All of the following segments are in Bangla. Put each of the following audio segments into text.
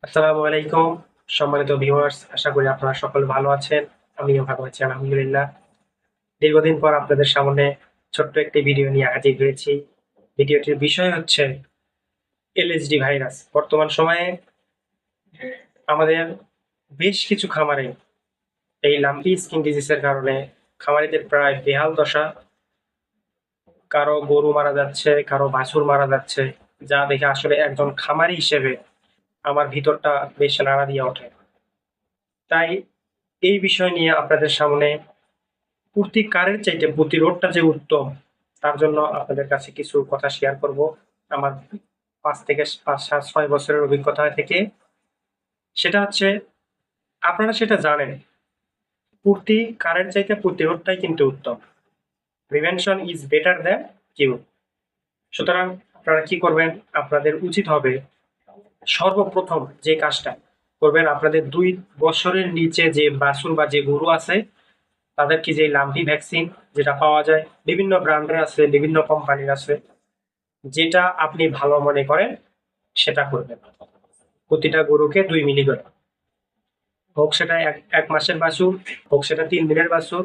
আসসালামু আলাইকুম। সম্মানিত ভিউয়ার্স, আশা করি আপনারা সকলে ভালো আছেন। আমিও ভালো আছি আলহামদুলিল্লাহ। দীর্ঘদিন পর আপনাদের সামনে ছোট্ট একটি ভিডিও নিয়ে হাজির হয়েছি। ভিডিওটির বিষয় হচ্ছে এলএসডি ভাইরাস। বর্তমান সময়ে আমাদের বেশ কিছু খামারে এই লাম্পি স্কিন ডিজিজের কারণে খামারিদের প্রায় বেহাল দশা। কারো গরু মারা যাচ্ছে, কারো বাছুর মারা যাচ্ছে, যা দেখে আসলে একজন খামারি হিসেবে আমার ভিতরটা বেশ নাড়া দিয়ে ওঠে। তাই এই বিষয় নিয়ে আপনাদের সামনে প্রতিকারের চাইতে প্রতিরোধটা যে উত্তম, তার জন্য আপনাদের কাছে কিছু কথা শেয়ার করব আমার ৫ থেকে ৫, ৭, ৬ বছরের অভিজ্ঞতা থেকে। সেটা হচ্ছে, আপনারা সেটা জানেন, প্রতিকারের চাইতে প্রতিরোধটাই কিন্তু উত্তম। Prevention is better than cure. সুতরাং আপনারা কি করবেন? আপনাদের উচিত হবে সর্বপ্রথম যে কাজটা করবেন, আপনাদের ২ বছরের নিচে যে বাছুর বা যে গরু আছে তাদেরকে যে লাম্পি ভ্যাকসিন যেটা পাওয়া যায়, বিভিন্ন ব্র্যান্ডের আছে, বিভিন্ন কোম্পানির আছে, যেটা আপনি ভালো মনে করেন সেটা করবেন। প্রতিটা গরুকে ২ মিলি করে, হোক সেটা এক মাসের বাছুর, হোক সেটা ৩ দিনের বাছুর।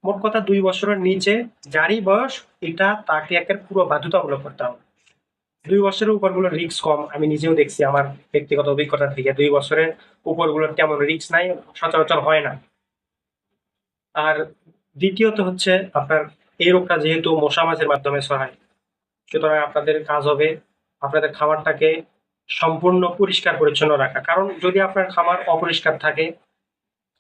মোট কথা ২ বছরের নিচে যারই বয়স, এটা তাকে একের পুরো বাধ্যতামূলক করতে হবে। ২ বছরের উপরগুলো রিস্ক কম, আমি নিজেও দেখছি আমার ব্যক্তিগত অভিজ্ঞতা থেকে। ২ বছরের উপরগুলোর তেমন রিস্ক নাই, সচরাচর হয় না। আর দ্বিতীয়ত হচ্ছে, আপনার এই রোগটা যেহেতু মশা মাছির মাধ্যমে ছড়ায়, সুতরাং আপনাদের কাজ হবে আপনাদের খামারটাকে সম্পূর্ণ পরিষ্কার পরিচ্ছন্ন রাখা। কারণ যদি আপনার খামার অপরিষ্কার থাকে,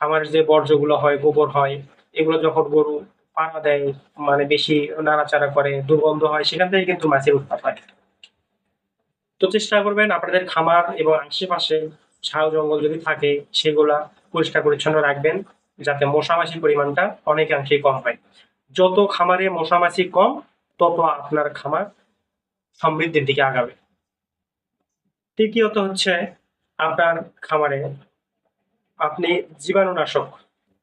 খামারের যে বর্জ্যগুলো হয়, গোবর হয়, এগুলো যখন গরু পাড়া দেয়, মানে বেশি নাড়াচাড়া করে, দুর্গন্ধ হয়, সেখান থেকে কিন্তু মাছির উৎপাত হয়। তো চেষ্টা করবেন আপনাদের খামার এবং আশেপাশে ঝাউ জঙ্গল যদি থাকে সেগুলা পরিষ্কার পরিচ্ছন্ন রাখবেন, যাতে মশা মাছির পরিমাণটা অনেকাংশেই কম হয়। যত খামারে মশা মাছি কম, তত আপনার খামার সমৃদ্ধির দিকে আগাবে। তৃতীয়ত হচ্ছে, আপনার খামারে আপনি জীবাণুনাশক,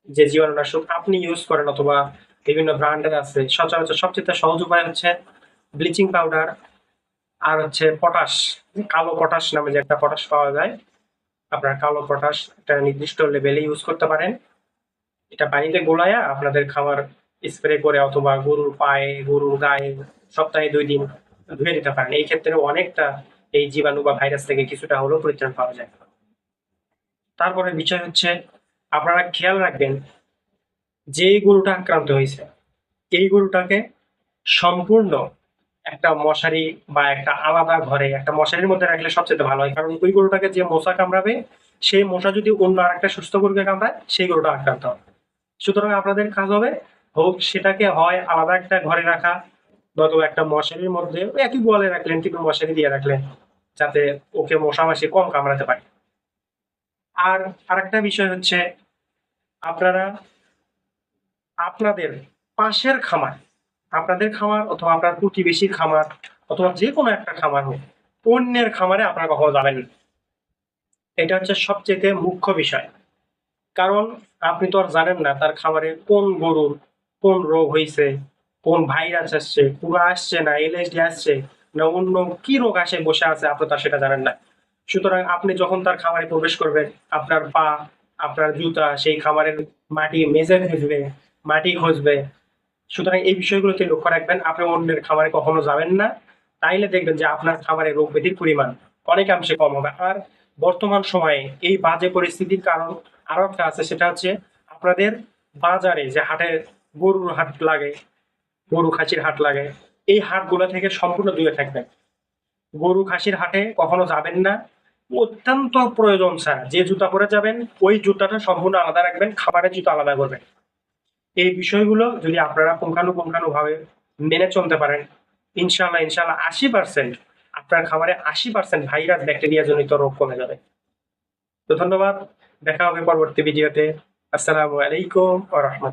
যে জীবাণুনাশক আপনি ইউজ করেন অথবা বিভিন্ন ব্র্যান্ডের আছে, সচরাচর সবচেয়ে সহজ উপায় হচ্ছে ব্লিচিং পাউডার আর হচ্ছে পটাশ। কালো পটাশ নামে যে একটা পটাশ পাওয়া যায়, আপনার কালো পটাশ একটা নির্দিষ্ট লেভেলে ইউজ করতে পারেন। এটা পানিতে গোলায়া আপনাদের খামার স্প্রে করে অথবা গরুর পায়ে, গরুর গায়ে সপ্তাহে ২ দিন ধুয়ে দিতে পারেন। এই ক্ষেত্রে অনেকটা এই জীবাণু বা ভাইরাস থেকে কিছুটা হলেও পরিত্রাণ পাওয়া যায়। তারপরে বিষয় হচ্ছে, আপনারা খেয়াল রাখবেন যে গরুটা আক্রান্ত হয়েছে, এই গরুটাকে সম্পূর্ণ একটা মশারি বা একটা আলাদা ঘরে, একটা মশারির মধ্যে রাখলে সবচেয়ে ভালো হয়। কারণ ওই গরুটাকে যে মশা কামড়াবে, সেই মশা যদি অন্য আরেকটা সুস্থ গরুকে কামড়ায়, সেই গরুটা আক্রান্ত হবে। সুতরাং আপনাদের কাজ হবে, হোক সেটাকে হয় আলাদা একটা ঘরে রাখা, নয়তো একটা মশারির মধ্যে ওই একই গোয়ালে রাখলেন, কিন্তু মশারি দিয়ে রাখলেন, যাতে ওকে মশা মাছি কম কামড়াতে পারে। আর আরেকটা বিষয় হচ্ছে, আপনারা আপনাদের পাশের খামার, আপনাদের খামার অথবা আপনার প্রতিবেশীর খামার অথবা যে কোনো একটা খামার হোক, অন্যের খামারে আপনারা কখনো যাবেন না। এটা হচ্ছে সবচেয়ে মুখ্য বিষয়। কারণ আপনি তো আর জানেন না তার খামারে কোন গরুর কোন রোগ হয়েছে, কোন ভাইরাস আসছে, পুরো আসছে না এলএসডি আসছে, না অন্য কি রোগ আসে বসে আছে, আপনি তো সেটা জানেন না। সুতরাং আপনি যখন তার খামারে প্রবেশ করবেন, আপনার পা, আপনার জুতা সেই খামারের মাটি মেজে খুঁজবে, মাটি খুঁজবে। সুতরাং এই বিষয়গুলোতে লক্ষ্য রাখবেন। আপনি অন্যের খামারে কখনো যাবেন না, তাইলে দেখবেন যে আপনার খামারে রোগ ব্যাধির পরিমাণ অনেকাংশে কম হবে। আর বর্তমান সময়ে এই বাজে পরিস্থিতির কারণ আরো একটা আছে, সেটা হচ্ছে আপনাদের বাজারে যে হাটে গরুর হাট লাগে, গরু খাসির হাট লাগে, এই হাটগুলো থেকে সম্পূর্ণ দূরে থাকবেন। গরু খাসির হাটে কখনো যাবেন না। অত্যন্ত প্রয়োজন ছাড়া যে জুতা পরে যাবেন, ওই জুতাটা সম্পূর্ণ আলাদা রাখবেন, খাবারের জুতা আলাদা করবেন। এই বিষয়গুলো যদি আপনারা পুঙ্খানুপুঙ্খানুভাবে মেনে চলতে পারেন, ইনশাল্লাহ ইনশাল্লাহ ৮০% আপনার খাবারে ৮০% ভাইরাস ব্যাকটেরিয়া জনিত রোগ কমে যাবে। তো ধন্যবাদ, দেখা হবে পরবর্তী ভিডিওতে। আসসালামু আলাইকুম ওয়া রাহমাতুল্লাহ।